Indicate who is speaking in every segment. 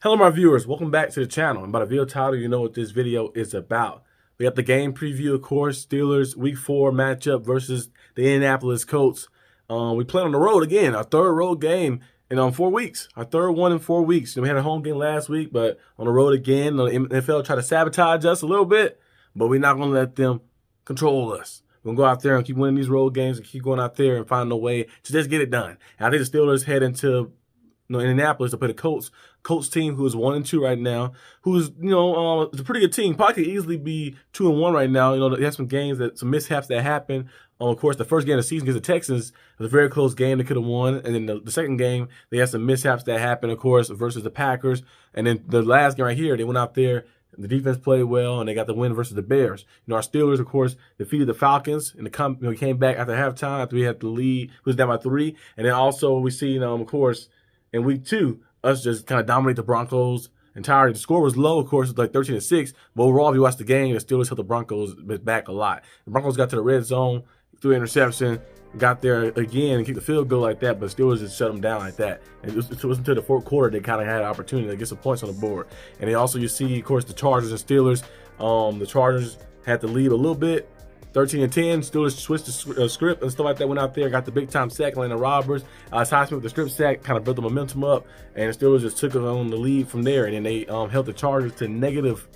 Speaker 1: Hello my viewers, welcome back to the channel. And by the video title, you know what this video is about. We got the game preview, of course, Steelers week 4 matchup versus the Indianapolis Colts. We play on the road again, our third road game in 4 weeks. Our third one in 4 weeks. We had a home game last week, but on the road again. The NFL tried to sabotage us a little bit, but we're not going to let them control us. We're going to go out there and keep winning these road games and keep going out there and find a way to just get it done. And I think the Steelers head into Indianapolis to play the Colts team, who is 1-2 right now, who's it's a pretty good team. Probably could easily be 2-1 right now. They have some games some mishaps that happen. Of course, the first game of the season against the Texans was a very close game. They could have won, and then the second game they had some mishaps that happened, of course, versus the Packers. And then the last game right here, they went out there. The defense played well, and they got the win versus the Bears. Our Steelers, of course, defeated the Falcons, and we came back after halftime after we had the lead. We was down by 3, and then also we see, of course, in week 2, us just kind of dominate the Broncos entirely. The score was low, of course, it was like 13-6. But overall, if you watch the game, the Steelers held the Broncos back a lot. The Broncos got to the red zone, threw an interception, got there again and kicked the field goal like that, but Steelers just shut them down like that. And it was until the fourth quarter they kind of had an opportunity to get some points on the board. And then also you see, of course, the Chargers and Steelers. The Chargers had to lead a little bit, 13-10. Steelers switched the script and stuff like that. Went out there, got the big time sack, Landon Roberts. Highsmith with the script sack, kind of built the momentum up, and the Steelers just took it on the lead from there. And then they held the Chargers to negative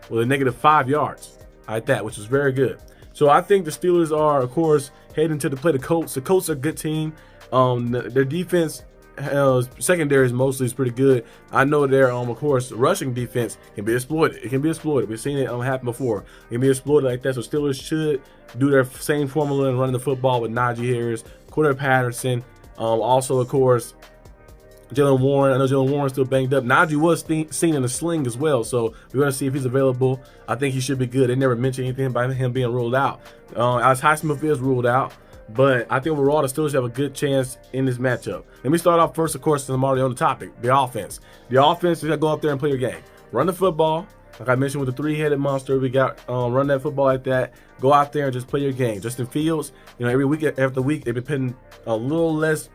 Speaker 1: 5 yards like that, which was very good. So I think the Steelers are, of course, heading to play the Colts. The Colts are a good team. Their defense, secondary is pretty good. I know their, of course, rushing defense can be exploited. It can be exploited. We've seen it happen before. It can be exploited like that. So Steelers should do their same formula and running the football with Najee Harris, Cordarrelle Patterson. Also, of course, Jaylen Warren. I know Jaylen Warren's still banged up. Najee was seen in a sling as well, so we're going to see if he's available. I think he should be good. They never mentioned anything about him being ruled out. Alex Highsmith is ruled out, but I think overall the Steelers have a good chance in this matchup. Let me start off first, of course, since I'm already on the topic, the offense. The offense, you got to go out there and play your game. Run the football. Like I mentioned with the three-headed monster, we got run that football like that. Go out there and just play your game. Justin Fields, every week after week, they've been putting a little less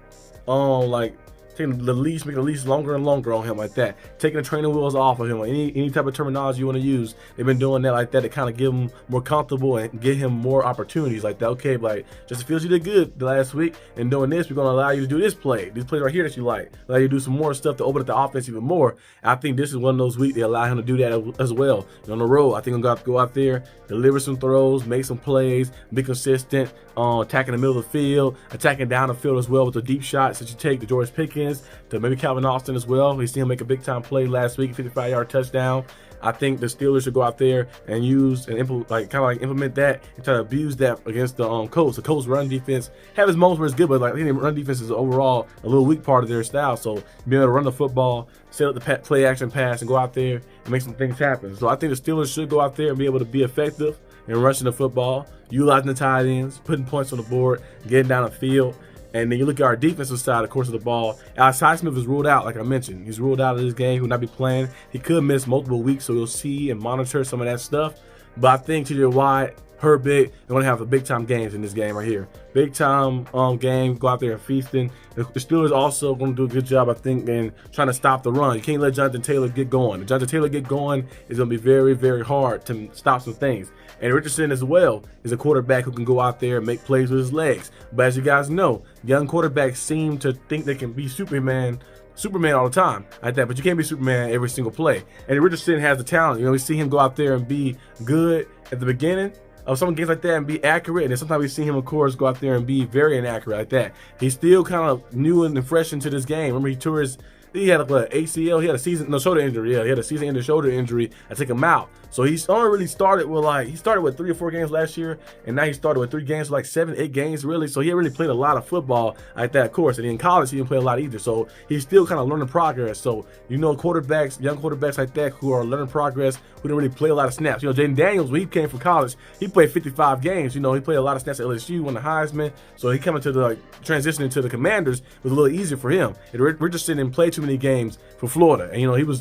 Speaker 1: taking the leash, making the leash longer and longer on him like that. Taking the training wheels off of him. Like any type of terminology you want to use, they've been doing that like that to kind of give him more comfortable and get him more opportunities like that. Okay, like Justin Fields, you did good the last week, and doing this, we're going to allow you to do this play. These plays right here that you like. Allow you to do some more stuff to open up the offense even more. I think this is one of those weeks they allow him to do that as well. On the road, I think I'm going to have to go out there, deliver some throws, make some plays, be consistent, attacking the middle of the field, attacking down the field as well with the deep shots that you take to George Pickens, to maybe Calvin Austin as well. We seen him make a big time play last week, 55-yard touchdown. I think the Steelers should go out there and use and implement that and try to abuse that against the Colts. The Colts run defense have its moments where it's good, but I think the run defense is overall a little weak part of their style. So being able to run the football, set up the play action pass, and go out there and make some things happen. So I think the Steelers should go out there and be able to be effective in rushing the football, utilizing the tight ends, putting points on the board, getting down the field. And then you look at our defensive side, of course, of the ball. Alex Highsmith is ruled out, like I mentioned. He's ruled out of this game. He will not be playing. He could miss multiple weeks, so you'll see and monitor some of that stuff. But I think TJ Watt, Herbig, they're going to have a big-time games in this game right here. Big-time game, go out there and feasting. The Steelers also going to do a good job, I think, in trying to stop the run. You can't let Jonathan Taylor get going. If Jonathan Taylor get going, it's going to be very, very hard to stop some things. And Richardson as well is a quarterback who can go out there and make plays with his legs. But as you guys know, young quarterbacks seem to think they can be Superman all the time like that, but you can't be Superman every single play. And Richardson has the talent. We see him go out there and be good at the beginning of some games like that and be accurate, and then sometimes we see him, of course, go out there and be very inaccurate like that. He's still kind of new and fresh into this game. Remember, he had a ACL, he had a shoulder injury. Yeah, he had a season-ending shoulder injury that took him out. So he's only really started with 3 or 4 games last year, and now he started with 3 games, like 7, 8 games really. So he really played a lot of football like that, of course. And in college, he didn't play a lot either. So he's still kind of learning progress. So quarterbacks, young quarterbacks like that who are learning progress, who didn't really play a lot of snaps. Jaden Daniels, when he came from college, he played 55 games. He played a lot of snaps at LSU, won the Heisman. So he coming to transitioning to the Commanders was a little easier for him. And Richardson didn't play too too many games for Florida. And he was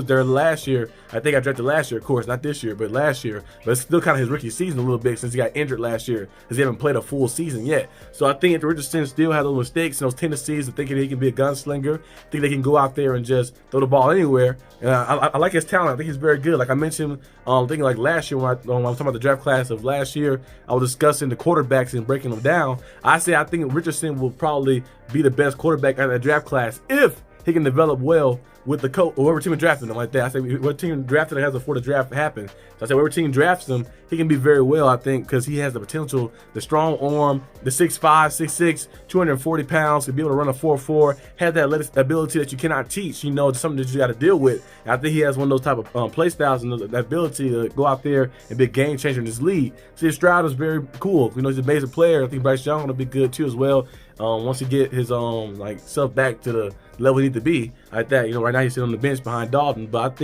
Speaker 1: there last year. I think I drafted last year, of course, not this year, but last year. But it's still kind of his rookie season a little bit since he got injured last year, because he haven't played a full season yet. So I think Richardson still has those mistakes and those tendencies of thinking he can be a gunslinger. I think they can go out there and just throw the ball anywhere. And I like his talent. I think he's very good. Like I mentioned, thinking like last year when I was talking about the draft class of last year, I was discussing the quarterbacks and breaking them down. I think Richardson will probably be the best quarterback out of that draft class if he can develop well with the coach or whoever team drafted him like that. I say what team drafted him has before the draft happened. So I say whoever team drafts him, he can be very well, I think, because he has the potential, the strong arm, the 6'5", 6'6", 240 pounds, to be able to run a 4.4, has that ability that you cannot teach. It's something that you got to deal with. And I think he has one of those type of play styles and that ability to go out there and be a game changer in this league. See, Stroud is very cool. He's an amazing player. I think Bryce Young will be good too as well. Once he get his self back to the level he needs to be, like that. Right now he's sitting on the bench behind Dalton, but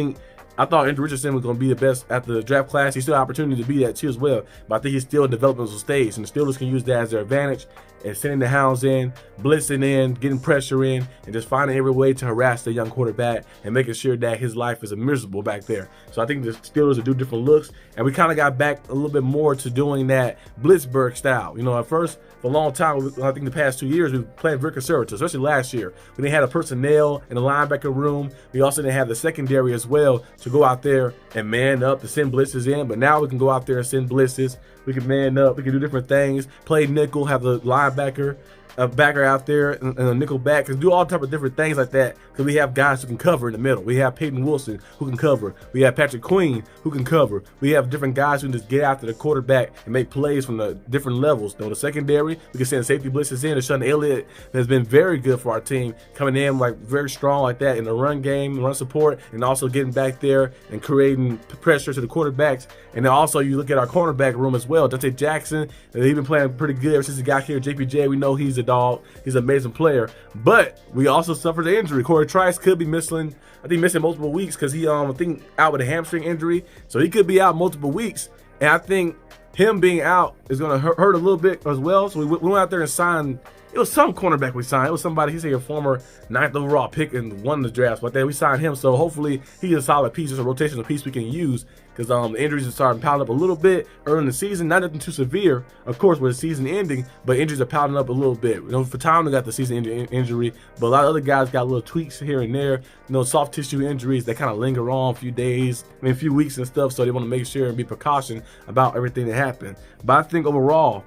Speaker 1: I thought Andrew Richardson was going to be the best at the draft class. He still has opportunity to be that too as well, but I think he's still in developmental stage, and the Steelers can use that as their advantage and sending the hounds in, blitzing in, getting pressure in, and just finding every way to harass the young quarterback and making sure that his life is miserable back there. So I think the Steelers will do different looks, and we kind of got back a little bit more to doing that Blitzburg style. At first, for a long time, I think the past 2 years, we played very conservative, especially last year. We didn't have the personnel in the linebacker room. We also didn't have the secondary as well to go out there and man up to send blitzes in. But now we can go out there and send blitzes. We can man up. We can do different things. Play nickel, have the linebacker, a backer out there, and a nickel back, and do all type of different things like that, because we have guys who can cover in the middle. We have Peyton Wilson who can cover. We have Patrick Queen who can cover. We have different guys who can just get after the quarterback and make plays from the different levels. The secondary, we can send safety blitzes in. Sean Elliott has been very good for our team, coming in very strong like that in the run game, run support, and also getting back there and creating pressure to the quarterbacks. And then also you look at our cornerback room as well. Dante Jackson, he's been playing pretty good ever since he got here. JPJ, we know he's a dog. He's an amazing player. But we also suffered the injury. Corey Trice could be missing, missing multiple weeks, because he I think out with a hamstring injury. So he could be out multiple weeks. And I think him being out is going to hurt a little bit as well. So we went out there and signed. It was some cornerback we signed. It was somebody, he's a former 9th overall pick and won the draft, but then we signed him. So hopefully he's a solid piece, just a rotational piece we can use, because the injuries are starting to pile up a little bit early in the season. Not nothing too severe, of course, with the season ending, but injuries are piling up a little bit. For Tomlin got the season injury, but a lot of other guys got little tweaks here and there. Soft tissue injuries that kind of linger on a few days, a few weeks and stuff. So they want to make sure and be precaution about everything that happened. But I think overall,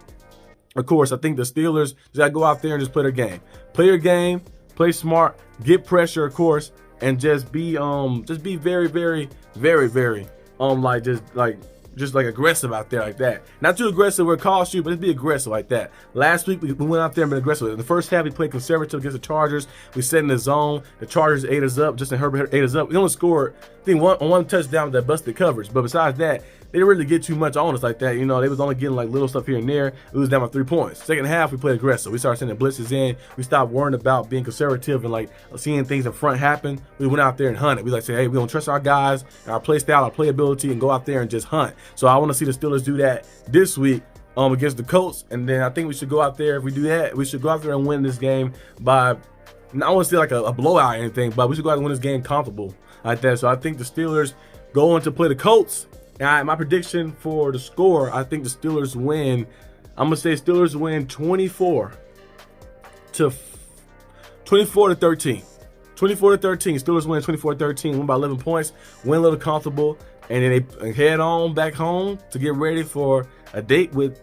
Speaker 1: of course, I think the Steelers just got to go out there and just play their game. Play your game, play smart, get pressure, of course, and just be very, very, very, very just aggressive out there like that. Not too aggressive where it costs you, but just be aggressive like that. Last week we went out there and been aggressive. In the first half we played conservative against the Chargers. We set in the zone. The Chargers ate us up. Justin Herbert ate us up. We only scored, I think, one touchdown with that busted coverage. But besides that, they didn't really get too much on us like that. They was only getting little stuff here and there. We was down by 3 points. Second half we played aggressive. We started sending blitzes in. We stopped worrying about being conservative and seeing things in front happen. We went out there and hunted. We say, hey, we don't trust our guys, our play style, our playability, and go out there and just hunt. So I want to see the Steelers do that this week against the Colts. And then I think we should go out there, if we do that, we should go out there and win this game by, I don't want to say a blowout or anything, but we should go out and win this game comfortable like that. So I think the Steelers go on to play the Colts. And my prediction for the score, I think the Steelers win. I'm going to say Steelers win 24 to 13. 24 to 13. Steelers win 24-13, win by 11 points, win a little comfortable, and then they head on back home to get ready for a date with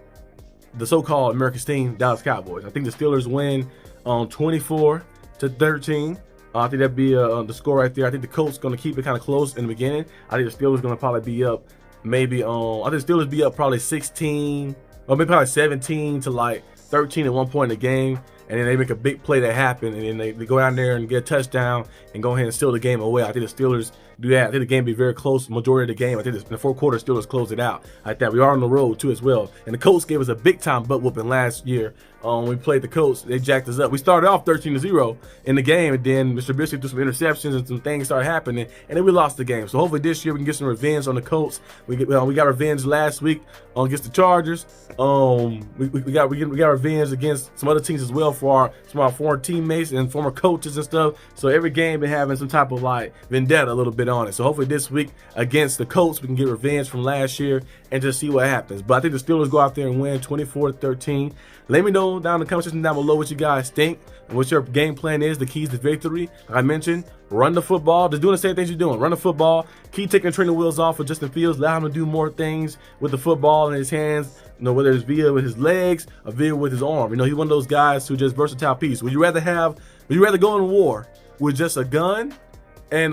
Speaker 1: the so-called America's team, Dallas Cowboys. I think the Steelers win 24 to 13. I think that'd be the score right there. I think the Colts going to keep it kind of close in the beginning. I think the Steelers going to probably be up maybe I think the Steelers be up probably 16 or maybe probably 17 to 13 at one point in the game. And then they make a big play that happen, and then they go down there and get a touchdown and go ahead and steal the game away. I think the Steelers do that. I think the game be very close majority of the game. I think in the fourth quarter, Steelers close it out like that. We are on the road too as well. And the Colts gave us a big time butt whooping last year. When we played the Colts, they jacked us up. We started off 13-0 in the game, and then Mr. Trubisky threw some interceptions and some things started happening, and then we lost the game. So hopefully this year we can get some revenge on the Colts. We got revenge last week against the Chargers. We got revenge against some other teams as well for some of our former teammates and former coaches and stuff. So every game been having some type of like vendetta a little bit on it. So hopefully this week against the Colts, we can get revenge from last year and just see what happens. But I think the Steelers go out there and win 24-13. Let me know down in the comment section down below what you guys think and what your game plan is, the keys to victory. Like I mentioned, run the football. Just doing the same things you're doing. Run the football. Keep taking training wheels off of Justin Fields. Allow him to do more things with the football in his hands. You know, whether it's via with his legs or via with his arm. You know, he's one of those guys who just versatile piece. Would you rather go in war with just a gun and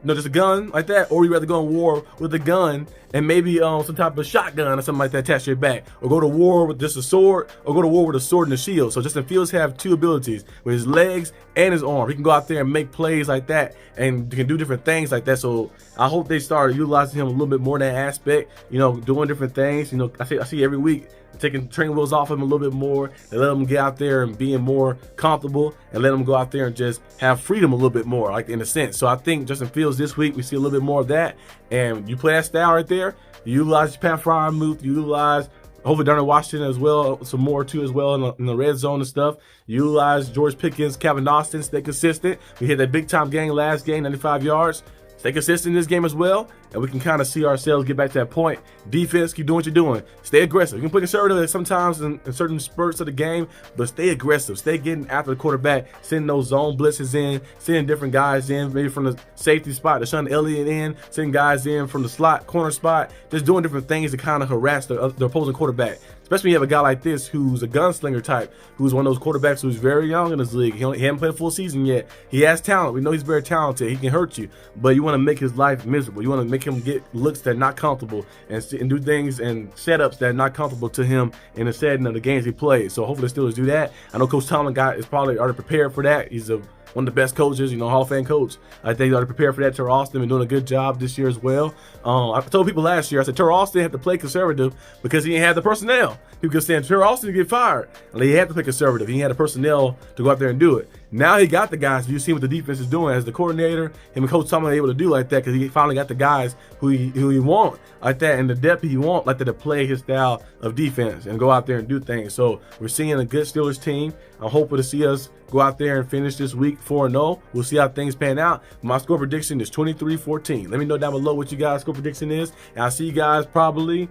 Speaker 1: just a gun like that, or would you rather go in war with a gun and maybe some type of shotgun or something like that attached to your back, or go to war with just a sword, or go to war with a sword and a shield? So Justin Fields have two abilities with his legs and his arm. He can go out there and make plays like that and can do different things like that. So I hope they start utilizing him a little bit more in that aspect, you know, doing different things. You know, I see every week taking training wheels off him a little bit more and let him get out there and being more comfortable and let him go out there and just have freedom a little bit more, like in a sense. So I think Justin Fields this week, we see a little bit more of that. And you play that style right there, you utilize your Pat Fryer move, you utilize hopefully Darnell Washington as well, some more too as well in the red zone and stuff. You utilize George Pickens, Calvin Austin, stay consistent. We hit that big time game last game, 95 yards. Stay consistent in this game as well, and we can kind of see ourselves get back to that point. Defense, keep doing what you're doing. Stay aggressive. You can play conservative sometimes in certain spurts of the game, but stay aggressive. Stay getting after the quarterback, sending those zone blitzes in, sending different guys in, maybe from the safety spot, Deshaun Elliott in, sending guys in from the slot corner spot, just doing different things to kind of harass the opposing quarterback. Especially when you have a guy like this who's a gunslinger type, who's one of those quarterbacks who's very young in this league. He hasn't played a full season yet. He has talent. We know he's very talented. He can hurt you, but you want to make his life miserable. You want to make him get looks that are not comfortable and do things and setups that are not comfortable to him in the setting of the games he plays. So hopefully the Steelers do that. I know Coach Tomlin is probably already prepared for that. He's one of the best coaches, you know, Hall of Fame coach. I think he's already prepared for that. Terrell Austin been doing a good job this year as well. I told people last year, I said Terrell Austin had to play conservative because he didn't have the personnel. People kept saying Terrell Austin get fired, and he had to play conservative. He had the personnel to go out there and do it. Now he got the guys. You see what the defense is doing as the coordinator. Him and Coach Tomlin are able to do like that because he finally got the guys who he want like that, and the depth he want like that to play his style of defense and go out there and do things. So we're seeing a good Steelers team. I'm hoping to see us go out there and finish this week 4-0. We'll see how things pan out. My score prediction is 23-14. Let me know down below what you guys' score prediction is, and I'll see you guys probably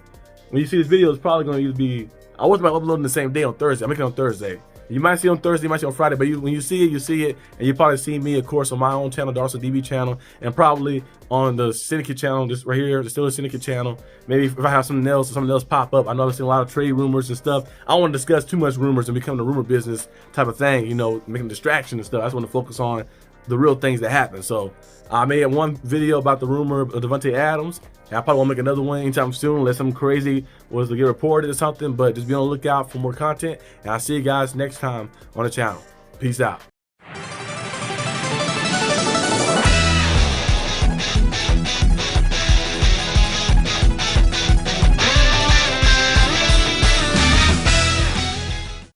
Speaker 1: when you see this video. It's probably going to either be, I wasn't uploading the same day on Thursday. I'm making it on Thursday. You might see it on Thursday, you might see it on Friday, but when you see it, and you probably see me, of course, on my own channel, the Arsenal D.B channel, and probably on the Syndicate channel, just right here, the Steelers Syndicate channel. Maybe if I have something else pop up. I know I've seen a lot of trade rumors and stuff. I don't want to discuss too much rumors and become the rumor business type of thing, you know, making distraction and stuff. I just want to focus on the real things that happen. So I made one video about the rumor of Devontae Adams. And I probably won't make another one anytime soon unless something crazy was to get reported or something. But just be on the lookout for more content. And I'll see you guys next time on the channel. Peace out.